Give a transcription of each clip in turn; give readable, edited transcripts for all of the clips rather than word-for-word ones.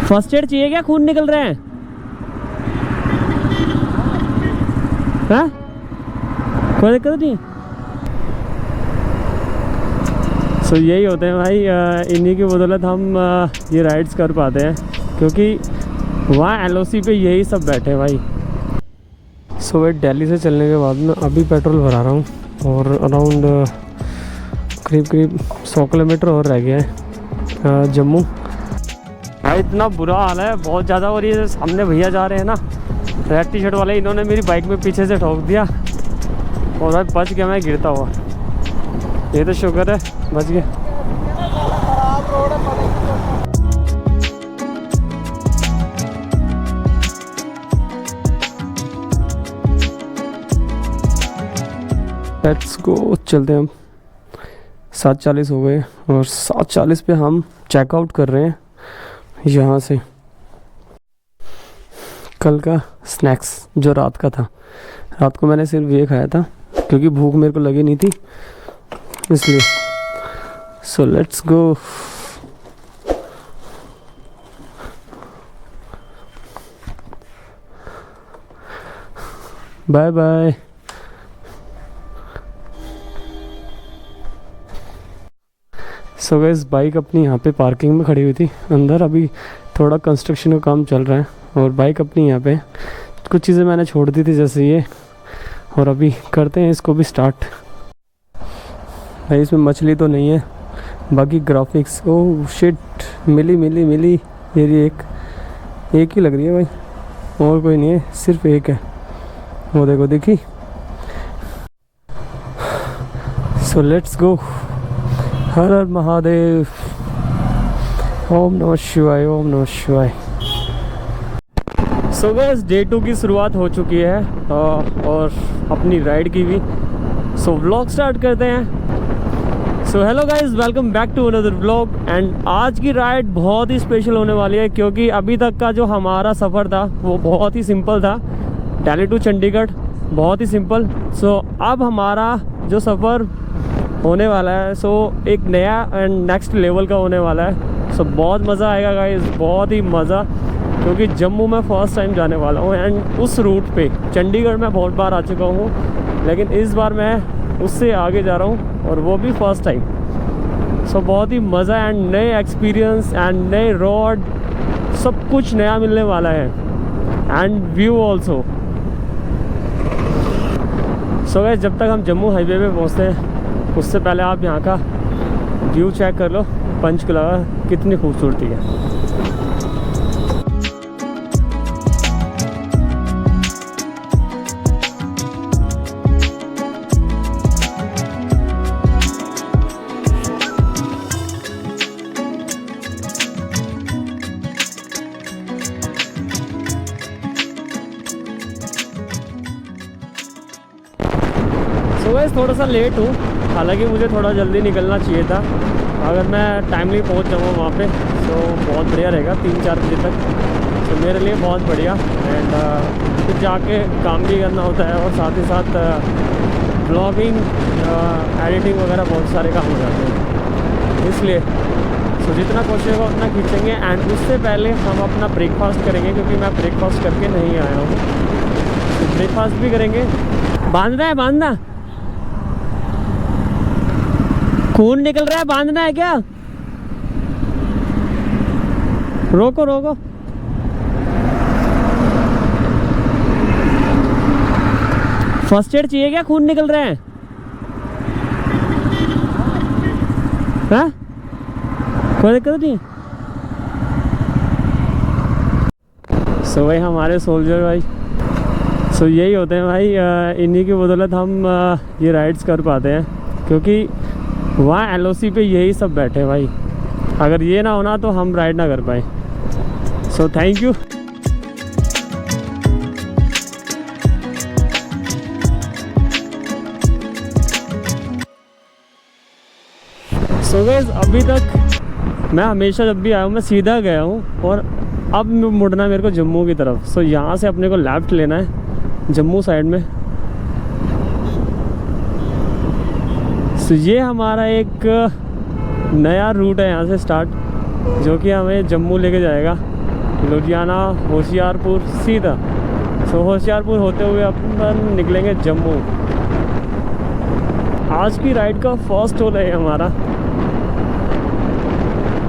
First aid चाहिए क्या? खून निकल रहे हैं? हाँ, कोई दिक्कत नहीं। सो यही होते हैं भाई, इन्हीं की बदौलत हम ये राइड्स कर पाते हैं, क्योंकि वहाँ LOC पे यही सब बैठे हैं भाई। सो भाई दिल्ली से चलने के बाद मैं अभी पेट्रोल भरा रहा हूँ और अराउंड करीब 100 किलोमीटर और रह गया है जम्मू। भाई इतना बुरा हाल है बहुत ज़्यादा। और ये सामने भैया जा रहे हैं ना, रेड टी शर्ट वाले, इन्होंने मेरी बाइक में पीछे से ठोक दिया और भाई बच गया मैं गिरता हुआ। ये तो शुक्र है बच गया। लेट्स गो, चलते हैं हम। 7:40 हो गए और 7:40 पे हम चेकआउट कर रहे हैं यहाँ से। कल का स्नैक्स जो रात का था, रात को मैंने सिर्फ ये खाया था क्योंकि भूख मेरे को लगी नहीं थी इसलिए। So let's go. Bye bye. So guys bike अपनी यहाँ पे पार्किंग में खड़ी हुई थी। अंदर अभी थोड़ा कंस्ट्रक्शन का काम चल रहा है और बाइक अपनी यहाँ पे, कुछ चीज़ें मैंने छोड़ दी थी जैसे ये, और अभी करते हैं इसको भी स्टार्ट। भाई इसमें मछली तो नहीं है, बाकी ग्राफिक्स। ओह शिट, मिली ये एक ही लग रही है भाई, और कोई नहीं है, सिर्फ एक है। वो देखो देखी। सो लेट्स गो। हर हर महादेव, ओम नमः शिवाय, ओम नमः शिवाय। सो गाइस डे 2 की शुरुआत हो चुकी है और अपनी राइड की भी। सो व्लॉग स्टार्ट करते हैं। So hello guys, welcome back to another vlog. And आज की राइड बहुत ही स्पेशल होने वाली है, क्योंकि अभी तक का जो हमारा सफ़र था वो बहुत ही सिंपल था। दिल्ली टू चंडीगढ़ बहुत ही सिंपल। सो अब हमारा जो सफ़र होने वाला है सो एक नया एंड नेक्स्ट लेवल का होने वाला है। सो बहुत मज़ा आएगा गाइस, बहुत ही मज़ा, क्योंकि जम्मू में फ़र्स्ट टाइम जाने वाला हूँ। एंड उस रूट पे चंडीगढ़ में बहुत बार आ चुका हूँ, लेकिन इस बार मैं उससे आगे जा रहा हूँ और वो भी फ़र्स्ट टाइम। सो बहुत ही मज़ा एंड नए एक्सपीरियंस एंड नए रोड, सब कुछ नया मिलने वाला है and view also. So guys जब तक हम जम्मू हाईवे पे पहुँचते हैं उससे पहले आप यहाँ का व्यू चेक कर लो, पंचकुला कितनी खूबसूरती है। सो गाइस थोड़ा सा लेट हूँ, हालांकि मुझे थोड़ा जल्दी निकलना चाहिए था। अगर मैं टाइमली पहुंच जाऊँ वहाँ पे तो बहुत बढ़िया रहेगा, 3-4 बजे तक। तो मेरे लिए बहुत बढ़िया। एंड फिर जाके काम भी करना होता है और साथ ही साथ ब्लॉगिंग, एडिटिंग वगैरह बहुत सारे काम हो जाते हैं, इसलिए तो जितना कोशिश होगा उतना खींचेंगे। एंड उससे पहले हम अपना ब्रेकफास्ट करेंगे, क्योंकि मैं ब्रेकफास्ट करके नहीं आया हूँ। तो ब्रेकफास्ट भी करेंगे। बांधना खून निकल रहा है, बांधना है क्या? रोको। फर्स्ट एड चाहिए क्या? खून निकल रहे हैं? हाँ, कोई दिक्कत नहीं। सो भाई हमारे सोल्जर भाई, सो यही होते हैं भाई, इन्हीं की बदौलत हम ये राइड्स कर पाते हैं, क्योंकि वहाँ LOC पे यही सब बैठे हैं भाई। अगर ये ना होना तो हम राइड ना कर पाए। So thank you. So guys अभी तक मैं हमेशा जब भी आया हूँ मैं सीधा गया हूँ, और अब मुड़ना है मेरे को जम्मू की तरफ। सो यहाँ से अपने को लेफ्ट लेना है जम्मू साइड में। सो ये हमारा एक नया रूट है यहाँ से स्टार्ट, जो कि हमें जम्मू लेके जाएगा। लुधियाना होशियारपुर सीधा। सो होशियारपुर होते हुए अपन निकलेंगे जम्मू। आज की राइड का फर्स्ट स्टॉल है हमारा,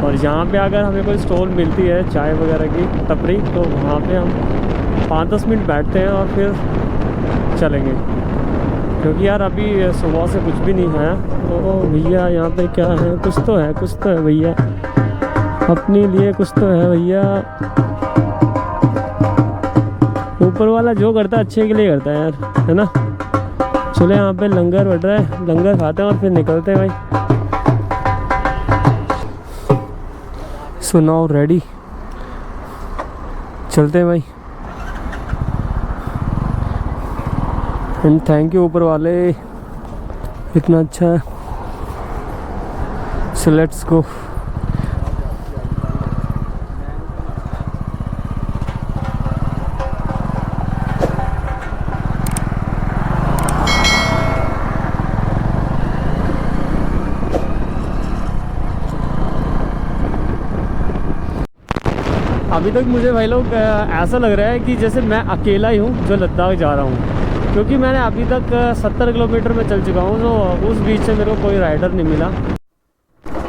और यहाँ पे अगर हमें कोई स्टॉल मिलती है चाय वगैरह की टपरी, तो वहाँ पे हम 5-10 मिनट बैठते हैं और फिर चलेंगे, क्योंकि यार अभी सुबह से कुछ भी नहीं है। तो भैया यहाँ पे क्या है, कुछ तो है भैया, अपने लिए कुछ तो है भैया। ऊपर वाला जो करता है अच्छे के लिए करता है यार, है ना। चलो यहाँ पे लंगर बढ़ रहा है, लंगर खाते हैं और फिर निकलते हैं भाई। सो नाउ रेडी, चलते हैं भाई। एंड थैंक यू ऊपर वाले, इतना अच्छा है। सो लेट्स गो। अभी तक मुझे भाई लोग ऐसा लग रहा है कि जैसे मैं अकेला ही हूँ जो लद्दाख जा रहा हूँ, क्योंकि मैंने अभी तक 70 किलोमीटर में चल चुका हूँ। तो उस बीच से मेरे को कोई राइडर नहीं मिला।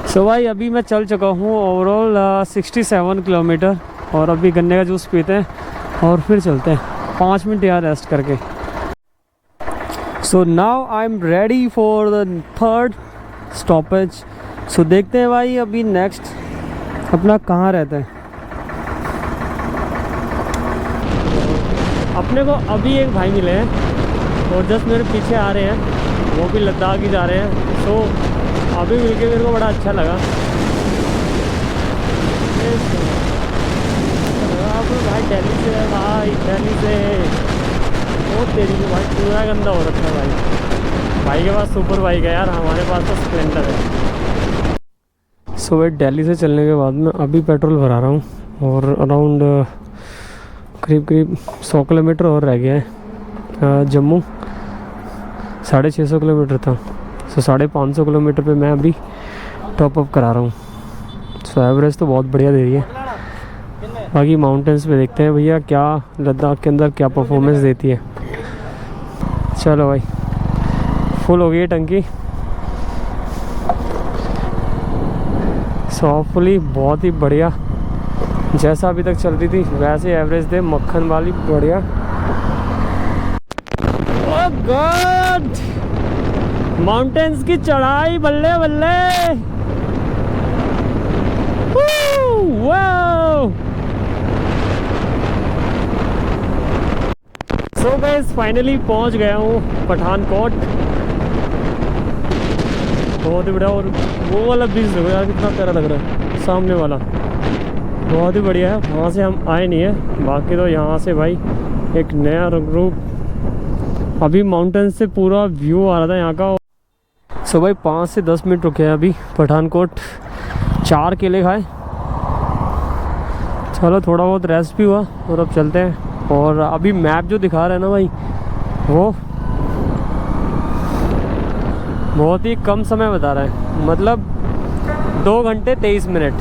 सो भाई अभी मैं चल चुका हूँ ओवरऑल 67 किलोमीटर, और अभी गन्ने का जूस पीते हैं और फिर चलते हैं 5 मिनट यार रेस्ट करके। So now I am ready for the third stoppage. सो देखते हैं भाई अभी नेक्स्ट अपना कहाँ रहता है। अपने को अभी एक भाई मिले हैं और जस्ट मेरे पीछे आ रहे हैं, वो भी लद्दाख ही जा रहे हैं। सो अभी मिलके मेरे को बड़ा अच्छा लगा। भाई दिल्ली से है भाई, दिल्ली से। बहुत तेजी से भाई, पूरा गंदा हो रखा है भाई। भाई के पास सुपर बाइक है यार, हमारे पास तो स्प्लेंडर है। सो भाई दिल्ली से चलने के बाद में अभी पेट्रोल भरा रहा हूँ, और अराउंड करीब 100 किलोमीटर और रह गया है जम्मू। 650 किलोमीटर था। सो 550 किलोमीटर पे मैं अभी टॉप अप करा रहा हूँ। सो एवरेज तो बहुत बढ़िया दे रही है। बाकी माउंटेन्स पे देखते हैं भैया क्या लद्दाख के अंदर क्या परफॉर्मेंस देती है। चलो भाई, फुल हो गई है टंकी। सो होपफुली बहुत ही बढ़िया, जैसा अभी तक चल रही थी वैसे एवरेज दे, मक्खन वाली बढ़िया। ओह गॉड, माउंटेन्स की चढ़ाई बल्ले बल्ले। वाओ। सो गाइस फाइनली पहुंच गया हूँ पठानकोट। बहुत ही बढ़िया। और वो वाला ब्रिज देखो यार कितना प्यारा लग रहा है, सामने वाला बहुत ही बढ़िया है। वहाँ से हम आए नहीं है, बाकी तो यहाँ से भाई एक नया ग्रुप। अभी माउंटेन से पूरा व्यू आ रहा था यहाँ का। सो भाई 5 से 10 मिनट रुके हैं अभी पठानकोट। 4 केले खाए, चलो थोड़ा बहुत रेस्ट भी हुआ, और अब चलते हैं। और अभी मैप जो दिखा रहा है ना भाई, वो बहुत ही कम समय बता रहा है, मतलब 2 घंटे 23 मिनट।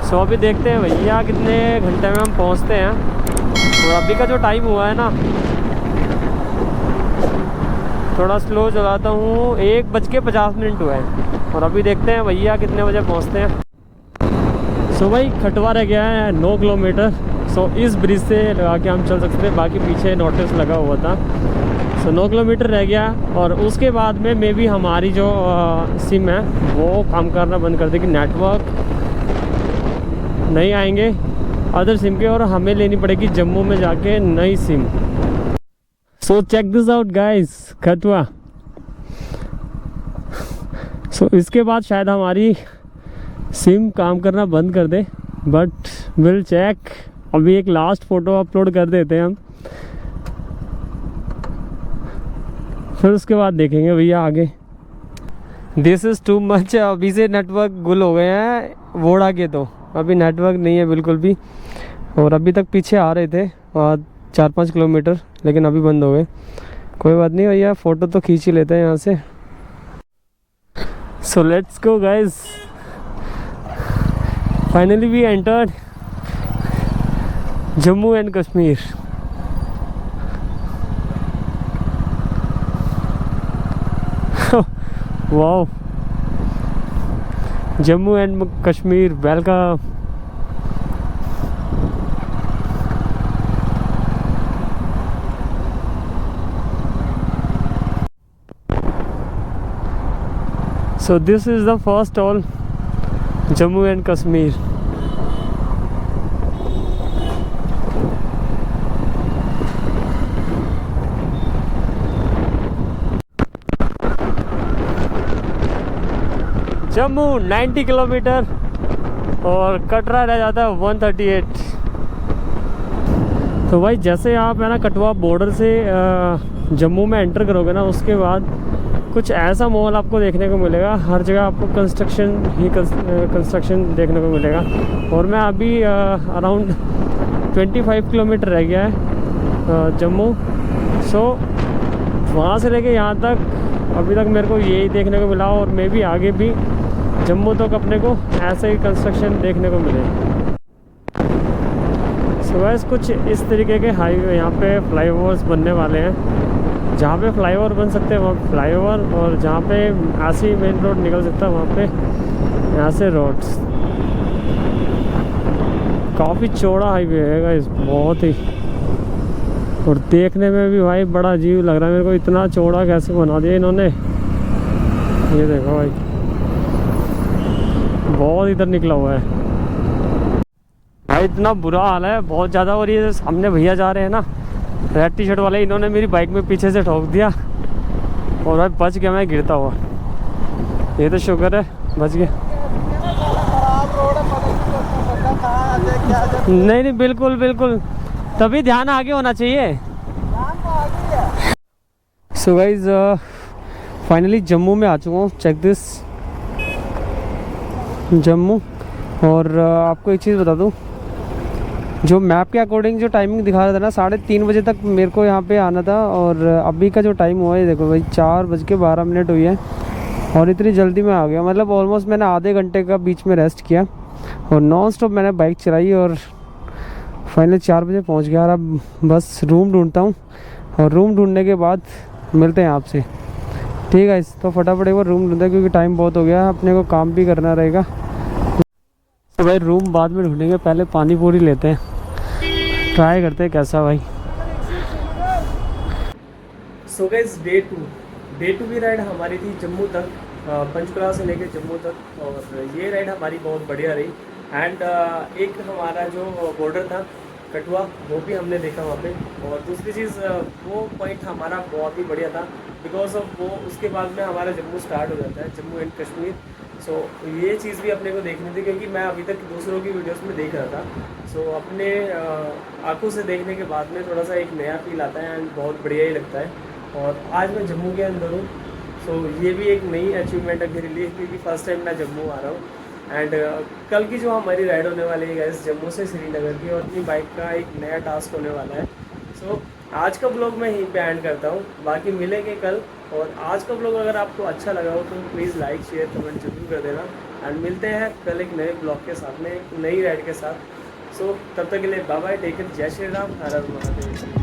सो अभी देखते हैं भैया कितने घंटे में हम पहुंचते हैं। और अभी का जो टाइम हुआ है ना, थोड़ा स्लो चलाता हूँ, 1:50 हुआ है। और अभी देखते हैं भैया कितने बजे पहुंचते हैं। सो भाई खटवा रह गया है 9 किलोमीटर। सो इस ब्रिज से लगा के हम चल सकते हैं, बाकी पीछे नोटिस लगा हुआ था। सो 9 किलोमीटर रह गया, और उसके बाद में मे भी हमारी जो सिम है वो काम करना बंद कर देगी, नेटवर्क नहीं आएंगे अदर सिम के, और हमें लेनी पड़ेगी जम्मू में जाके नई sim. So check this out guys, Khatwa. So इसके बाद शायद हमारी सिम काम करना बंद कर दे, बट विल चेक। अभी एक लास्ट फ़ोटो अपलोड कर देते हैं हम, फिर उसके बाद देखेंगे भैया आगे। This is too much. अभी से नेटवर्क गुल हो गए हैं वोडा के, तो अभी नेटवर्क नहीं है बिल्कुल भी। और अभी तक पीछे आ रहे थे 4-5 किलोमीटर, लेकिन अभी बंद हो गए। कोई बात नहीं भैया, फ़ोटो तो खींच ही लेते हैं यहाँ से। So let's go guys, finally we entered Jammu and Kashmir. Wow, Jammu and Kashmir, welcome. So this is the first toll, Jammu and Kashmir. Jammu 90 kilometre और कटरा रह जाता है 138। तो भाई जैसे आप है ना कटवा बॉर्डर से जम्मू में एंटर करोगे ना, उसके बाद कुछ ऐसा माहौल आपको देखने को मिलेगा। हर जगह आपको कंस्ट्रक्शन देखने को मिलेगा। और मैं अभी अराउंड 25 किलोमीटर रह गया है जम्मू। सो वहाँ से लेके यहाँ तक अभी तक मेरे को यही देखने को मिला, और मे भी आगे भी जम्मू तक अपने को ऐसे ही कंस्ट्रक्शन देखने को मिले। सो वैसे कुछ इस तरीके के हाईवे यहाँ पे फ्लाईओवर्स बनने वाले हैं। जहाँ पे फ्लाईओवर बन सकते हैं वहाँ फ्लाईओवर, और जहाँ पे ऐसे मेन रोड निकल सकता है वहाँ पे ऐसे रोड्स। काफ़ी चौड़ा हाईवे है गाइस, बहुत ही। और देखने में भी भाई बड़ा अजीब लग रहा है मेरे को, इतना चौड़ा कैसे बना दिया इन्होंने। ये देखो भाई, बहुत इधर निकला हुआ है भाई, इतना बुरा हाल है बहुत ज़्यादा। और ये सामने भैया जा रहे हैं ना रेड टी शर्ट वाले, इन्होंने मेरी बाइक में पीछे से ठोक दिया और भाई बच गया मैं गिरता हुआ। ये तो शुक्र है बच गया। नहीं नहीं, बिल्कुल बिल्कुल, तभी ध्यान आगे होना चाहिए। सो गाइज फाइनली जम्मू में आ चुका हूँ। Check this, Jammu. और आपको एक चीज़ बता दूँ, जो मैप के अकॉर्डिंग जो टाइमिंग दिखा रहा था ना 3:30 बजे तक मेरे को यहाँ पे आना था, और अभी का जो टाइम हुआ है देखो भाई 4:12 हुई है, और इतनी जल्दी में आ गया। मतलब ऑलमोस्ट मैंने आधे घंटे का बीच में रेस्ट किया और नॉन स्टॉप मैंने बाइक चलाई, और फाइनली 4 बजे पहुँच गया। और अब बस रूम ढूंढता हूँ, और रूम ढूंढने के बाद मिलते हैं आपसे, ठीक है। तो फटाफट एक बार रूम ढूंढते हैं क्योंकि टाइम बहुत हो गया, अपने को काम भी करना रहेगा। तो भाई रूम बाद में ढूंढेंगे, पहले पानी पूरी लेते हैं, ट्राई करते हैं कैसा भाई। सो गाइस डे टू की राइड हमारी थी जम्मू तक, पंचकुला से लेके जम्मू तक, और ये राइड हमारी बहुत बढ़िया रही। एंड एक हमारा जो बॉर्डर था कटवा, वो भी हमने देखा वहाँ पे। और दूसरी चीज़ वो पॉइंट हमारा बहुत ही बढ़िया था, बिकॉज ऑफ वो उसके बाद में हमारा जम्मू स्टार्ट हो जाता है, जम्मू एंड कश्मीर। सो ये चीज़ भी अपने को देखनी थी, क्योंकि मैं अभी तक दूसरों की वीडियोस में देख रहा था। सो अपने आंखों से देखने के बाद में थोड़ा सा एक नया फील आता है, एंड बहुत बढ़िया ही लगता है। और आज मैं जम्मू के अंदर हूँ, सो ये भी एक नई अचीवमेंट है मेरे लिए, क्योंकि फर्स्ट टाइम मैं जम्मू आ रहा हूँ। एंड कल की जो हमारी राइड होने वाली है गाइस जम्मू से श्रीनगर की, और अपनी बाइक का एक नया टास्क होने वाला है। सो आज का ब्लॉग मैं यहीं पे एंड करता हूँ, बाकी मिलेंगे कल। और आज का ब्लॉग अगर आपको अच्छा लगा हो तो प्लीज़ लाइक शेयर कमेंट जरूर कर देना, एंड मिलते हैं कल एक नए ब्लॉग के साथ में, एक नई राइड के साथ। सो तब तक के लिए बाय बाय, टेक केयर, जय श्री राम, हर हर महादेव।